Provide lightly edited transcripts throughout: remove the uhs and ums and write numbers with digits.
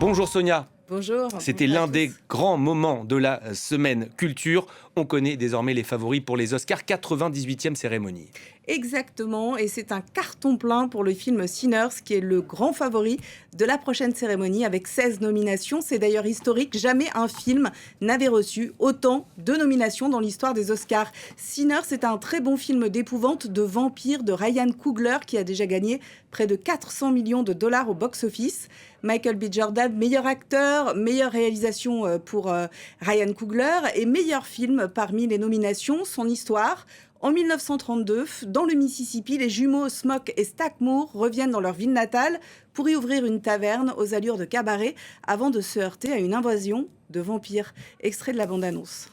Bonjour Sonia. Bonjour. C'était bonjour à l'un tous. des grands moments de la semaine culture. On connaît désormais les favoris pour les Oscars, 98e cérémonie. Exactement, et c'est un carton plein pour le film Sinners, qui est le grand favori de la prochaine cérémonie avec 16 nominations. C'est d'ailleurs historique, jamais un film n'avait reçu autant de nominations dans l'histoire des Oscars. Sinners, c'est un très bon film d'épouvante de vampire de Ryan Coogler qui a déjà gagné près de 400 millions de dollars au box-office. Michael B. Jordan, meilleur acteur, meilleure réalisation pour Ryan Coogler et meilleur film parmi les nominations, son histoire. En 1932, dans le Mississippi, les jumeaux Smock et Stack Moore reviennent dans leur ville natale pour y ouvrir une taverne aux allures de cabaret avant de se heurter à une invasion de vampires. Extrait de la bande-annonce.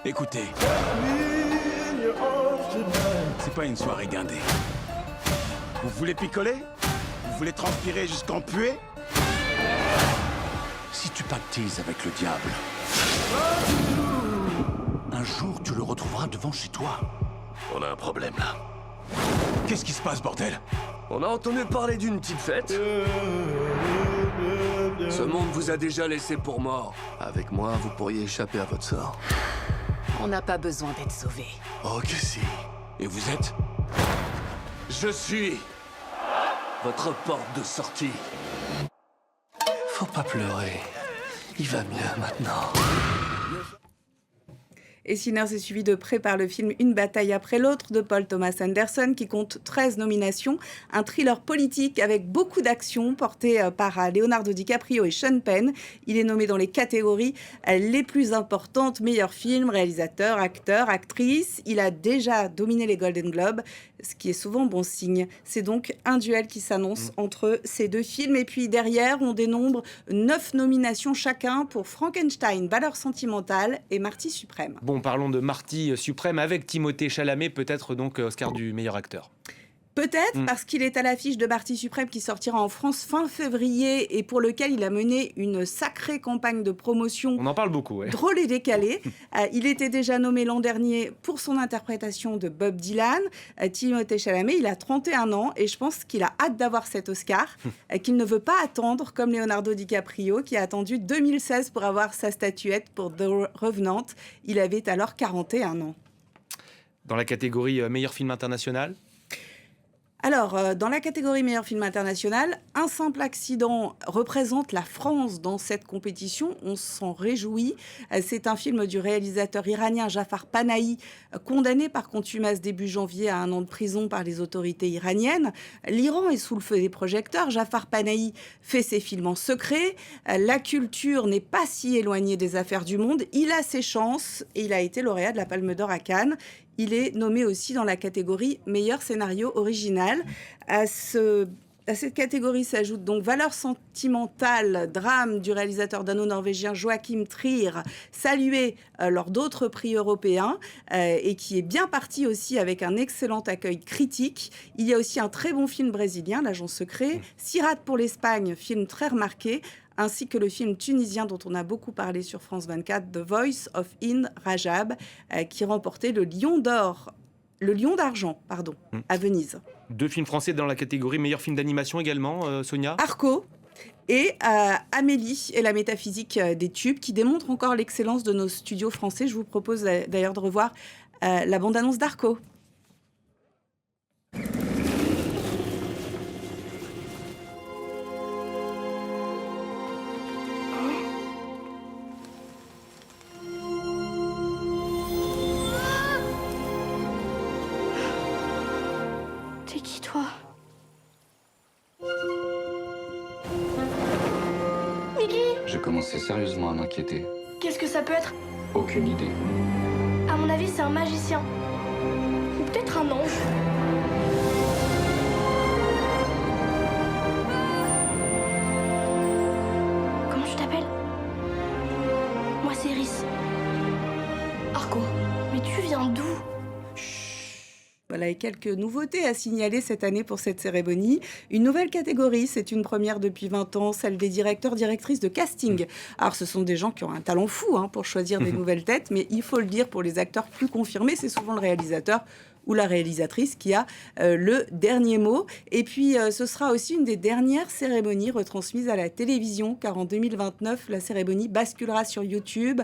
Écoutez, c'est pas une soirée guindée. Vous voulez picoler? Vous voulez transpirer jusqu'en puer? Si tu pactises avec le diable, un jour tu le retrouveras devant chez toi. On a un problème là. Qu'est-ce qui se passe, bordel? On a entendu parler d'une petite fête. Ce monde vous a déjà laissé pour mort. Avec moi, vous pourriez échapper à votre sort. On n'a pas besoin d'être sauvés. Oh que si. Et vous êtes? Je suis votre porte de sortie. Faut pas pleurer. Il va mieux maintenant. Et Sinners est suivi de près par le film Une bataille après l'autre de Paul Thomas Anderson qui compte 13 nominations. Un thriller politique avec beaucoup d'action porté par Leonardo DiCaprio et Sean Penn. Il est nommé dans les catégories les plus importantes, meilleur film, réalisateur, acteur, actrice. Il a déjà dominé les Golden Globes, ce qui est souvent bon signe. C'est donc un duel qui s'annonce entre ces deux films. Et puis derrière, on dénombre 9 nominations chacun pour Frankenstein, Valeurs sentimentales et Marty Suprême. Bon, parlons de Marty Suprême avec Timothée Chalamet, peut-être donc Oscar du meilleur acteur. Peut-être parce qu'il est à l'affiche de Marty Suprême qui sortira en France fin février et pour lequel il a mené une sacrée campagne de promotion. On en parle beaucoup, ouais. Drôle et décalé. Il était déjà nommé l'an dernier pour son interprétation de Bob Dylan. Timothée Chalamet, il a 31 ans et je pense qu'il a hâte d'avoir cet Oscar, qu'il ne veut pas attendre comme Leonardo DiCaprio qui a attendu 2016 pour avoir sa statuette pour The Revenant. Il avait alors 41 ans. Dans la catégorie meilleur film international. Alors, dans la catégorie meilleur film international, Un simple accident représente la France dans cette compétition. On s'en réjouit. C'est un film du réalisateur iranien Jafar Panahi, condamné par contumace début janvier à 1 an de prison par les autorités iraniennes. L'Iran est sous le feu des projecteurs. Jafar Panahi fait ses films en secret. La culture n'est pas si éloignée des affaires du monde. Il a ses chances et il a été lauréat de la Palme d'Or à Cannes. Il est nommé aussi dans la catégorie meilleur scénario original. À cette catégorie s'ajoute donc Valeurs sentimentales, drame du réalisateur dano-norvégien Joachim Trier, salué lors d'autres prix européens et qui est bien parti aussi avec un excellent accueil critique. Il y a aussi un très bon film brésilien, L'Agent secret, Sirat pour l'Espagne, film très remarqué, ainsi que le film tunisien dont on a beaucoup parlé sur France 24, The Voice of Hind Rajab, qui remportait le Lion d'argent, à Venise. 2 films français dans la catégorie meilleur film d'animation également, Sonia. Arco et Amélie et la métaphysique des tubes, qui démontrent encore l'excellence de nos studios français. Je vous propose d'ailleurs de revoir la bande-annonce d'Arco. T'es qui, toi? Mickey? J'ai commencé sérieusement à m'inquiéter. Qu'est-ce que ça peut être? Aucune idée. À mon avis, c'est un magicien. Ou peut-être un ange. Comment tu t'appelles? Moi, c'est Iris. Arco, mais tu viens d'où? Voilà, et quelques nouveautés à signaler cette année pour cette cérémonie. Une nouvelle catégorie, c'est une première depuis 20 ans, celle des directeurs, directrices de casting. Alors, ce sont des gens qui ont un talent fou pour choisir des nouvelles têtes, mais il faut le dire, pour les acteurs plus confirmés, c'est souvent le réalisateur ou la réalisatrice qui a le dernier mot. Et puis, ce sera aussi une des dernières cérémonies retransmises à la télévision, car en 2029, la cérémonie basculera sur YouTube.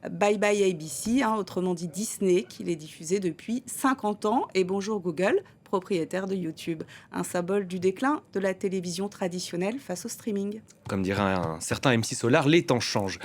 Bye bye ABC, autrement dit Disney, qui l'est diffusée depuis 50 ans. Et bonjour Google, propriétaire de YouTube. Un symbole du déclin de la télévision traditionnelle face au streaming. Comme dirait un certain MC Solar, les temps changent.